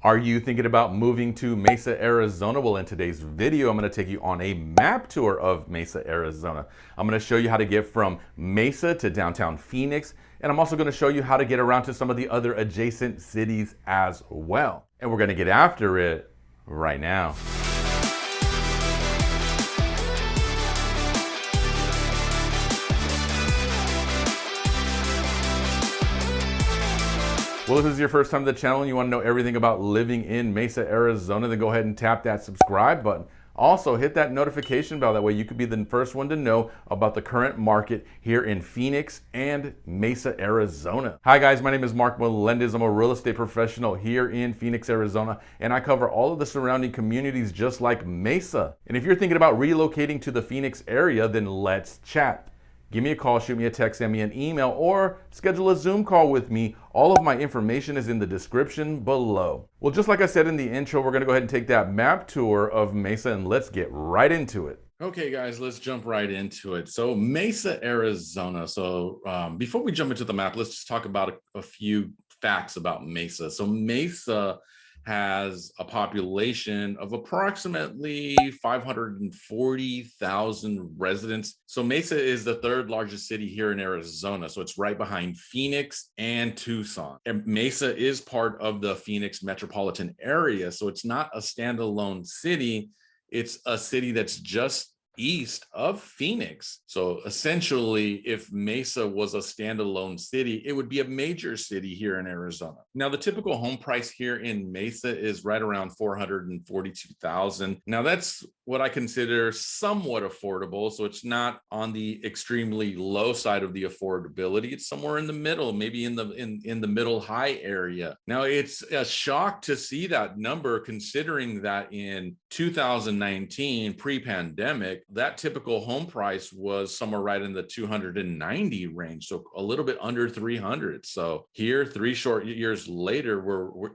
Are you thinking about moving to Mesa, Arizona? Well, in today's video, I'm going to take you on a map tour of Mesa, Arizona. I'm going to show you how to get from Mesa to downtown Phoenix, and I'm also going to show you how to get around to some of the other adjacent cities as well. And we're going to get after it right now. Well, if this is your first time to the channel and you want to know everything about living in Mesa, Arizona, then go ahead and tap that subscribe button. Also, hit that notification bell. That way you could be the first one to know about the current market here in Phoenix and Mesa, Arizona. Hi guys, my name is Mark Melendez. I'm a real estate professional here in Phoenix, Arizona, and I cover all of the surrounding communities just like Mesa. And if you're thinking about relocating to the Phoenix area, then let's chat. Give me a call, shoot me a text, send me an email, or schedule a Zoom call with me. All of my information is in the description below. Well, just like I said in the intro, we're gonna go ahead and take that map tour of Mesa and let's get right into it. Okay, guys, let's jump right into it. So Mesa, Arizona. So before we jump into the map, let's just talk about a few facts about Mesa. So Mesa has a population of approximately 540,000 residents. So Mesa is the third largest city here in Arizona. So it's right behind Phoenix and Tucson. And Mesa is part of the Phoenix metropolitan area. So it's not a standalone city. It's a city that's just east of Phoenix. So essentially, if Mesa was a standalone city, it would be a major city here in Arizona. Now, the typical home price here in Mesa is right around $442,000. Now, that's what I consider somewhat affordable. So it's not on the extremely low side of the affordability. It's somewhere in the middle, maybe in the middle high area. Now, it's a shock to see that number, considering that in 2019, pre-pandemic, that typical home price was somewhere right in the 290 range, so a little bit under 300. So here, 3 short years later,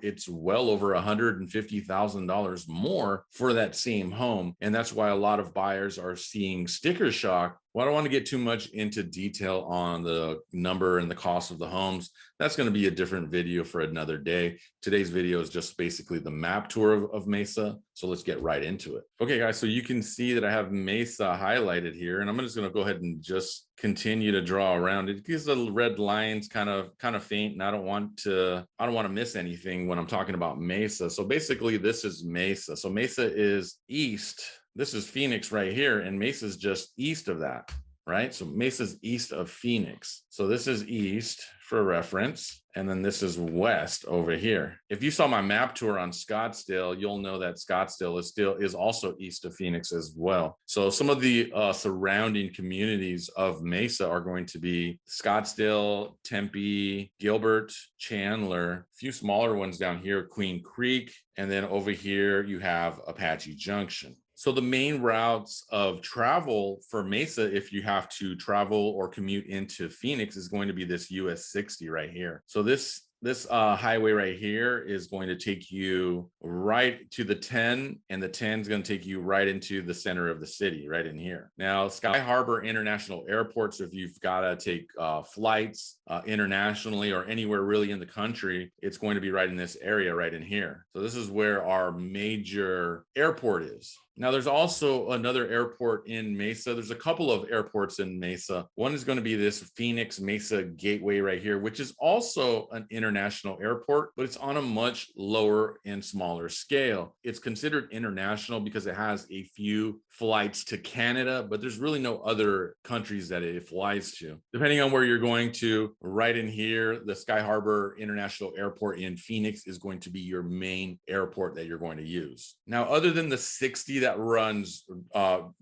it's well over $150,000 more for that same home, and that's why a lot of buyers are seeing sticker shock. Well, I don't want to get too much into detail on the number and the cost of the homes. That's going to be a different video for another day. Today's video is just basically the map tour of Mesa. So let's get right into it. Okay, guys, so you can see that I have Mesa highlighted here, and I'm just going to go ahead and just continue to draw around it because the red lines kind of faint, and I don't want to miss anything when I'm talking about Mesa. So basically, this is Mesa. So Mesa is east. This is Phoenix right here, and Mesa is just east of that, right? So Mesa's east of Phoenix. So this is east for reference, and then this is west over here. If you saw my map tour on Scottsdale, you'll know that Scottsdale is also east of Phoenix as well. So some of the surrounding communities of Mesa are going to be Scottsdale, Tempe, Gilbert, Chandler, a few smaller ones down here, Queen Creek, and then over here you have Apache Junction. So the main routes of travel for Mesa, if you have to travel or commute into Phoenix, is going to be this US 60 right here. So this highway right here is going to take you right to the 10, and the 10 is going to take you right into the center of the city, right in here. Now, Sky Harbor International Airport, so if you've got to take flights internationally or anywhere really in the country, it's going to be right in this area, right in here. So this is where our major airport is. Now, there's also another airport in Mesa. There's a couple of airports in Mesa. One is going to be this Phoenix Mesa Gateway right here, which is also an international airport, but it's on a much lower and smaller scale. It's considered international because it has a few flights to Canada, but there's really no other countries that it flies to. Depending on where you're going to, right in here, the Sky Harbor International Airport in Phoenix is going to be your main airport that you're going to use. Now, other than the 60 that runs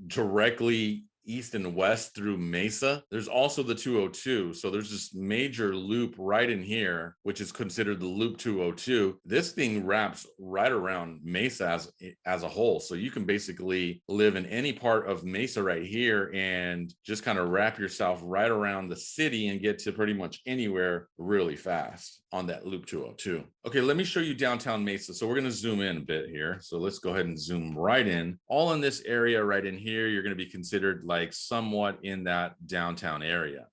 directly east and west through Mesa, there's also the 202. So there's this major loop right in here, which is considered the Loop 202. This thing wraps right around Mesa as a whole. So you can basically live in any part of Mesa right here and just kind of wrap yourself right around the city and get to pretty much anywhere really fast on that Loop 202. Okay, let me show you downtown Mesa. So we're going to zoom in a bit here. So let's go ahead and zoom right in. All in this area right in here, you're going to be considered like somewhat in that downtown area.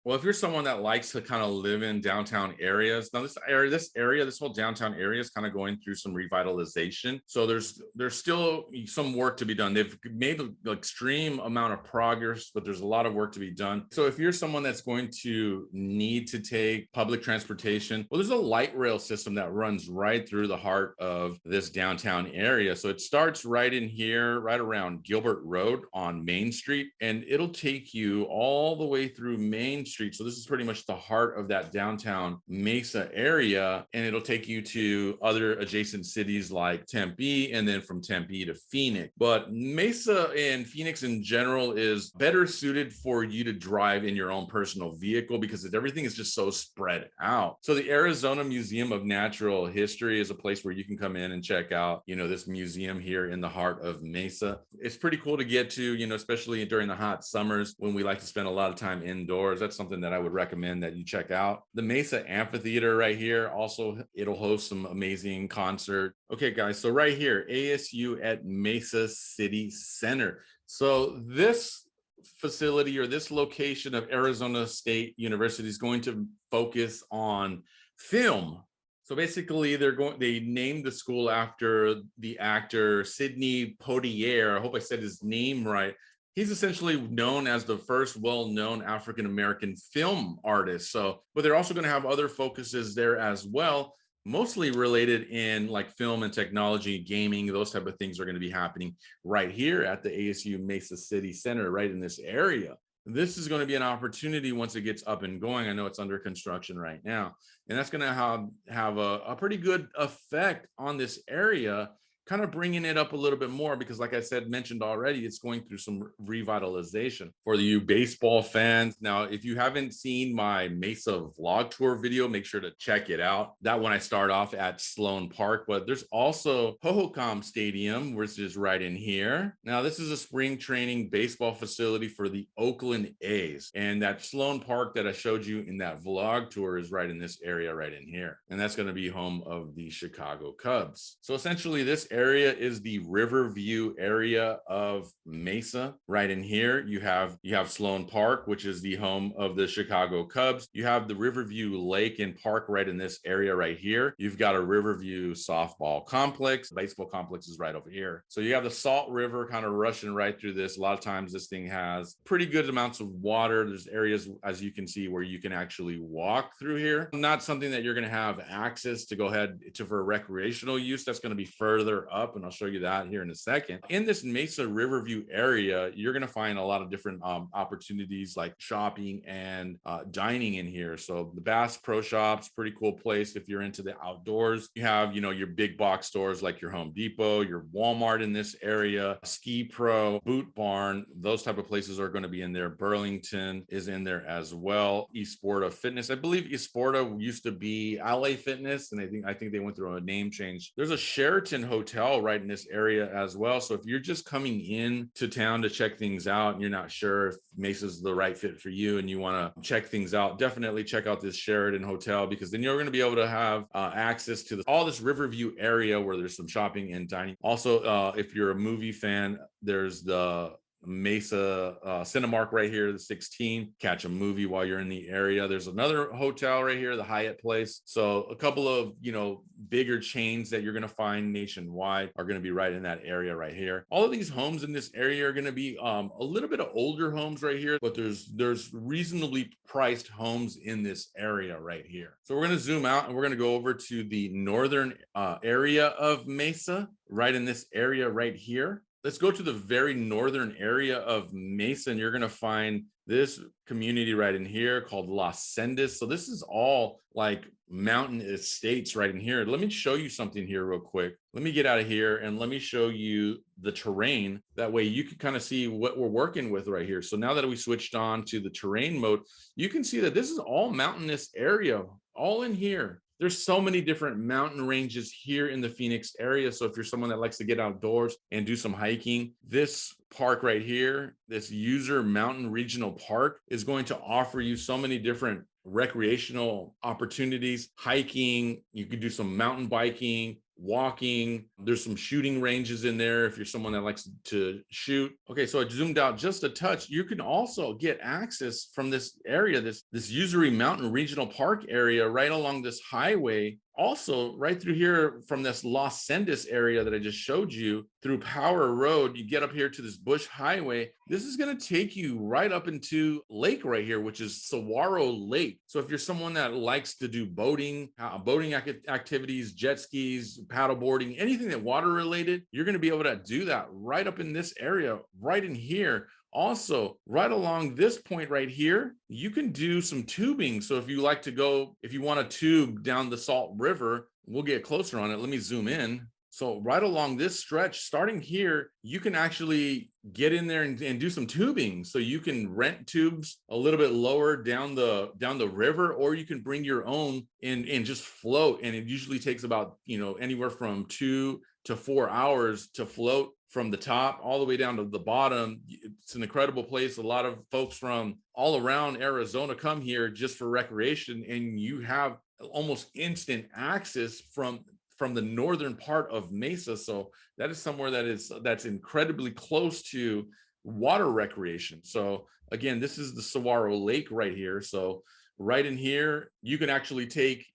Well, if you're someone that likes to kind of live in downtown areas, now this whole downtown area is kind of going through some revitalization. So there's still some work to be done. They've made an extreme amount of progress, but there's a lot of work to be done. So if you're someone that's going to need to take public transportation, well, there's a light rail system that runs right through the heart of this downtown area. So it starts right in here, right around Gilbert Road on Main Street, and it'll take you all the way through Main Street. So this is pretty much the heart of that downtown Mesa area, and it'll take you to other adjacent cities like Tempe, and then from Tempe to Phoenix. But Mesa and Phoenix in general is better suited for you to drive in your own personal vehicle because everything is just so spread out. So the Arizona Museum of Natural History is a place where you can come in and check out, this museum here in the heart of Mesa. It's pretty cool to get to, especially during the hot summers when we like to spend a lot of time indoors. That's something that I would recommend that you check out. The Mesa Amphitheater right here, also, it'll host some amazing concert. Okay, guys, so right here, ASU at Mesa City Center. So this facility or this location of Arizona State University is going to focus on film. So basically, they named the school after the actor Sidney Poitier. I hope I said his name right. He's essentially known as the first well-known African-American film artist. But they're also going to have other focuses there as well, mostly related in like film and technology, gaming, those type of things are going to be happening right here at the ASU Mesa City Center, right in this area. This is going to be an opportunity once it gets up and going. I know it's under construction right now, and that's going to have a pretty good effect on this area, kind of bringing it up a little bit more because, like I mentioned already, it's going through some revitalization. For you baseball fans, now, if you haven't seen my Mesa vlog tour video, make sure to check it out. That one I start off at Sloan Park, but there's also Hohokam Stadium, which is right in here. Now, this is a spring training baseball facility for the Oakland A's, and that Sloan Park that I showed you in that vlog tour is right in this area right in here, and that's going to be home of the Chicago Cubs. So essentially, this area is the Riverview area of Mesa. Right in here, you have Sloan Park, which is the home of the Chicago Cubs. You have the Riverview Lake and Park right in this area right here. You've got a Riverview softball complex. The baseball complex is right over here. So you have the Salt River kind of rushing right through this. A lot of times this thing has pretty good amounts of water. There's areas, as you can see, where you can actually walk through here. Not something that you're going to have access to go ahead to for recreational use. That's going to be further up, and I'll show you that here in a second. In this Mesa Riverview area, you're going to find a lot of different opportunities like shopping and dining in here. So the Bass Pro Shop's pretty cool place if you're into the outdoors. You have, your big box stores like your Home Depot, your Walmart in this area, Ski Pro, Boot Barn, those type of places are going to be in there. Burlington is in there as well. Esporta Fitness, I believe Esporta used to be LA Fitness, and I think they went through a name change. There's a Sheraton Hotel right in this area as well. So if you're just coming in to town to check things out and you're not sure if Mesa's the right fit for you and you want to check things out, definitely check out this Sheraton Hotel, because then you're going to be able to have access to all this Riverview area where there's some shopping and dining. Also, if you're a movie fan, there's the Mesa Cinemark right here, the 16. Catch a movie while you're in the area. There's another hotel right here, the Hyatt Place. So a couple of bigger chains that you're going to find nationwide are going to be right in that area right here. All of these homes in this area are going to be a little bit of older homes right here, but there's reasonably priced homes in this area right here. So we're going to zoom out and we're going to go over to the northern area of Mesa, right in this area right here. Let's go to the very northern area of Mesa, and you're going to find this community right in here called Las Sendas. So this is all like mountain estates right in here. Let me show you something here real quick. Let me get out of here and let me show you the terrain. That way you can kind of see what we're working with right here. So now that we switched on to the terrain mode, you can see that this is all mountainous area, all in here. There's so many different mountain ranges here in the Phoenix area. So if you're someone that likes to get outdoors and do some hiking, this park right here, this Usery Mountain Regional Park, is going to offer you so many different recreational opportunities. Hiking, you could do some mountain biking, walking. There's some shooting ranges in there if you're someone that likes to shoot. Okay, so I zoomed out just a touch. You can also get access from this area, this Usery Mountain Regional Park area right along this highway. Also, right through here from this Los Sendas area that I just showed you through Power Road, you get up here to this bush highway. This is going to take you right up into lake right here, which is Saguaro Lake. So if you're someone that likes to do boating activities, jet skis, paddle boarding, anything that water related, you're going to be able to do that right up in this area, right in here. Also, right along this point right here, you can do some tubing. So if you like to go, if you want to tube down the Salt River, we'll get closer on it. Let me zoom in. So right along this stretch, starting here, you can actually get in there and do some tubing. So you can rent tubes a little bit lower down the river, or you can bring your own and just float. And it usually takes about, anywhere from 2 to 4 hours to float from the top all the way down to the bottom. It's an incredible place. A lot of folks from all around Arizona come here just for recreation, and you have almost instant access from the northern part of Mesa. So that is somewhere that's incredibly close to water recreation. So again, this is the Saguaro Lake right here. So right in here, you can actually take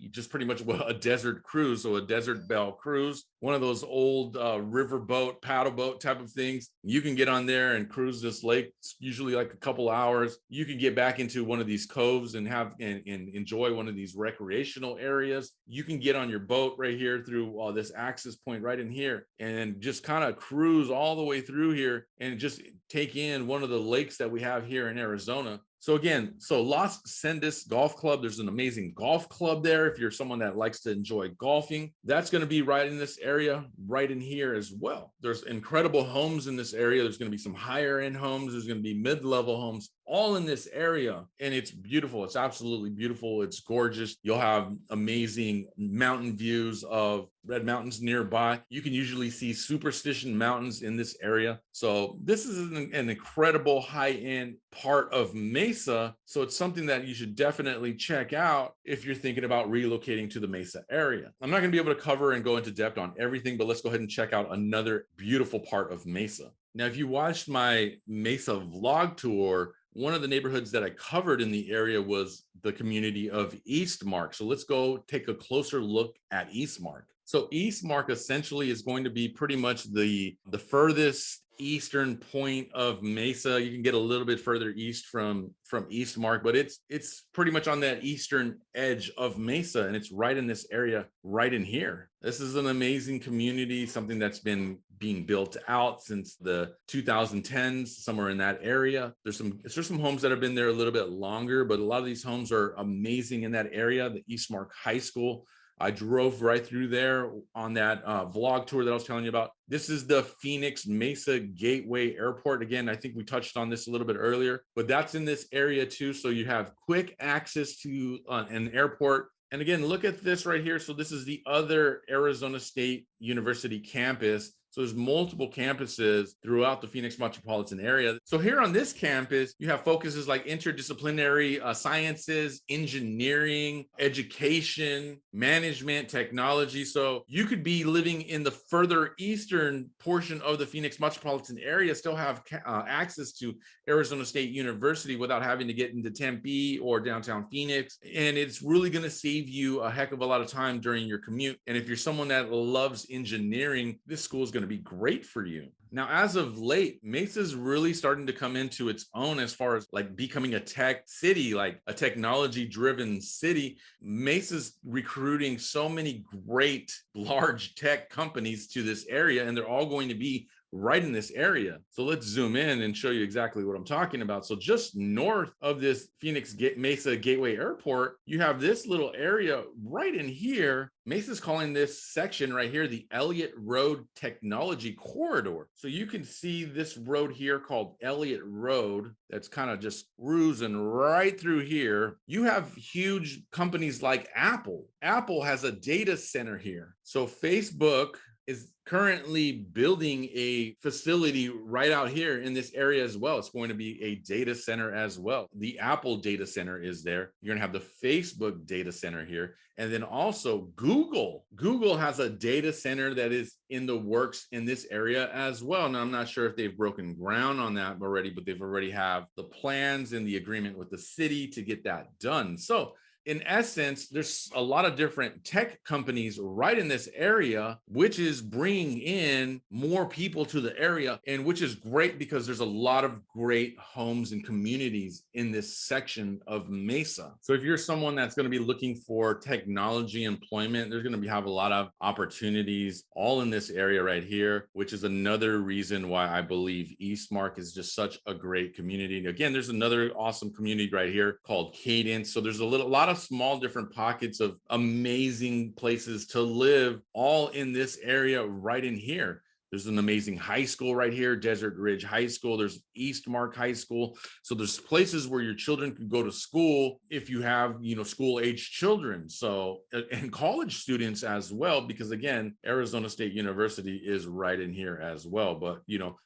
just pretty much a desert cruise. So a desert bell cruise, one of those old river boat, paddle boat type of things. You can get on there and cruise this lake. It's usually like a couple hours. You can get back into one of these coves and enjoy one of these recreational areas. You can get on your boat right here through this access point right in here and just kind of cruise all the way through here and just take in one of the lakes that we have here in Arizona. So again, Los Sendas Golf Club, there's an amazing golf club there. If you're someone that likes to enjoy golfing, that's going to be right in this area, right in here as well. There's incredible homes in this area. There's going to be some higher end homes. There's going to be mid-level homes all in this area. And it's beautiful. It's absolutely beautiful. It's gorgeous. You'll have amazing mountain views of red mountains nearby. You can usually see Superstition Mountains in this area. So this is an incredible high-end part of Mesa. So it's something that you should definitely check out if you're thinking about relocating to the Mesa area. I'm not going to be able to cover and go into depth on everything, but let's go ahead and check out another beautiful part of Mesa. Now, if you watched my Mesa vlog tour, one of the neighborhoods that I covered in the area was the community of Eastmark. So let's go take a closer look at Eastmark. So Eastmark essentially is going to be pretty much the furthest eastern point of Mesa. You can get a little bit further east from Eastmark, but it's pretty much on that eastern edge of Mesa, and it's right in this area, right in here. This is an amazing community, something that's been being built out since the 2010s, somewhere in that area. There's some homes that have been there a little bit longer, but a lot of these homes are amazing in that area. The Eastmark High School, I drove right through there on that vlog tour that I was telling you about. This is the Phoenix Mesa Gateway Airport. Again, I think we touched on this a little bit earlier, but that's in this area too. So you have quick access to an airport. And again, look at this right here. So this is the other Arizona State University campus. So there's multiple campuses throughout the Phoenix metropolitan area. So here on this campus, you have focuses like interdisciplinary sciences, engineering, education, management, technology. So you could be living in the further eastern portion of the Phoenix metropolitan area, still have access to Arizona State University without having to get into Tempe or downtown Phoenix. And it's really going to save you a heck of a lot of time during your commute. And if you're someone that loves engineering, this school is going to be great for you. Now, as of late, Mesa's really starting to come into its own as far as like becoming a tech city, like a technology driven city. Mesa's recruiting so many great large tech companies to this area, and they're all going to be right in this area. So let's zoom in and show you exactly what I'm talking about. So just north of this Phoenix Mesa Gateway Airport, you have this little area right in here. Mesa's calling this section right here the Elliott Road Technology Corridor. So you can see this road here called Elliott Road that's kind of just cruising right through here. You have huge companies like Apple. Apple has a data center here. So Facebook is currently building a facility right out here in this area as well. It's going to be a data center as well. The Apple data center is there. You're going to have the Facebook data center here. And then also Google. Google has a data center that is in the works in this area as well. Now, I'm not sure if they've broken ground on that already, but they've already have the plans and the agreement with the city to get that done. So in essence, there's a lot of different tech companies right in this area, which is bringing in more people to the area, and which is great because there's a lot of great homes and communities in this section of Mesa. So if you're someone that's going to be looking for technology employment, there's going to have a lot of opportunities all in this area right here, which is another reason why I believe Eastmark is just such a great community. Again, there's another awesome community right here called Cadence. So there's a lot of small different pockets of amazing places to live all in this area right in here. There's an amazing high school right here, Desert Ridge High School. There's Eastmark High School. So there's places where your children can go to school if you have, school age children. So, and college students as well, because again, Arizona State University is right in here as well. But,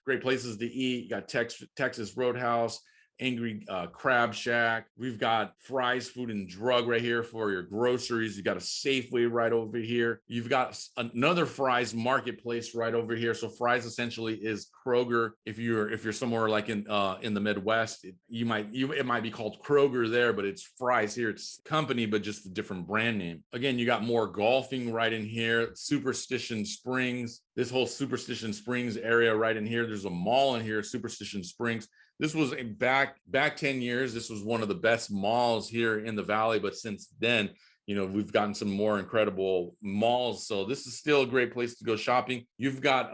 great places to eat. You got Texas Roadhouse, Angry Crab Shack. We've got Fry's Food and Drug right here for your groceries. You got a Safeway right over here. You've got another Fry's Marketplace right over here. So Fry's essentially is Kroger. If you're somewhere like in the Midwest, it might be called Kroger there, but it's Fry's here. It's company, but just a different brand name. Again, you got more golfing right in here. Superstition Springs. This whole Superstition Springs area right in here. There's a mall in here, Superstition Springs. This was back 10 years. This was one of the best malls here in the valley. But since then, we've gotten some more incredible malls. So this is still a great place to go shopping. You've got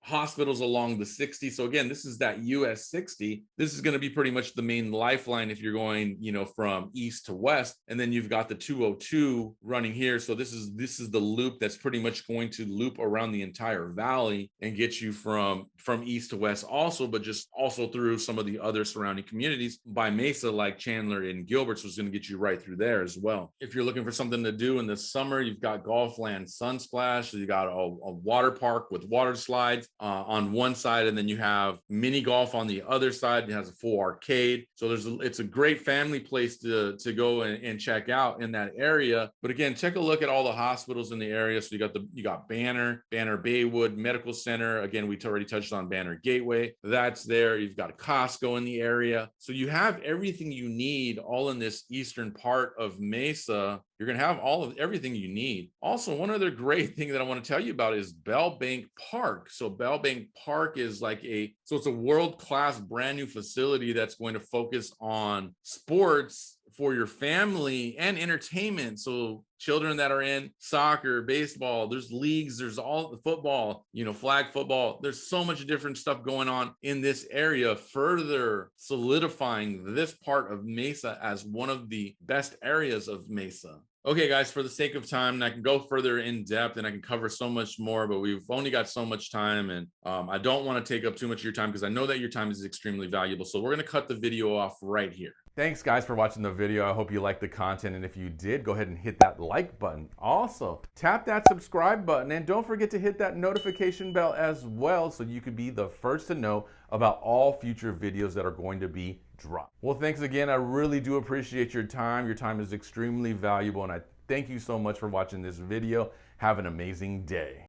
hospitals along the 60. So again, this is that US 60. This is going to be pretty much the main lifeline if you're going, from east to west. And then you've got the 202 running here. So this is the loop that's pretty much going to loop around the entire valley and get you from east to west also, but just also through some of the other surrounding communities by Mesa, like Chandler and Gilbert. So it's going to get you right through there as well. If you're looking for something to do in the summer, you've got Golfland Sunsplash. So you got a water park with water slides on one side, and then you have mini golf on the other side. It has a full arcade. So it's a great family place to go and check out in that area. But again, take a look at all the hospitals in the area. So you got Banner Baywood Medical Center. Again, we already touched on Banner Gateway. That's there. You've got Costco in the area. So you have everything you need all in this eastern part of Mesa. You're going to have everything you need. Also, one other great thing that I want to tell you about is Bell Bank Park. So Bell Bank Park is it's a world-class brand new facility that's going to focus on sports for your family and entertainment. So children that are in soccer, baseball, there's leagues, there's all the football, flag football. There's so much different stuff going on in this area, further solidifying this part of Mesa as one of the best areas of Mesa. Okay, guys, for the sake of time, and I can go further in depth and I can cover so much more, but we've only got so much time, and I don't want to take up too much of your time because I know that your time is extremely valuable. So we're going to cut the video off right here. Thanks, guys, for watching the video. I hope you liked the content, and if you did, go ahead and hit that like button. Also, tap that subscribe button, and don't forget to hit that notification bell as well so you could be the first to know about all future videos that are going to be dropped. Well, thanks again. I really do appreciate your time. Your time is extremely valuable, and I thank you so much for watching this video. Have an amazing day.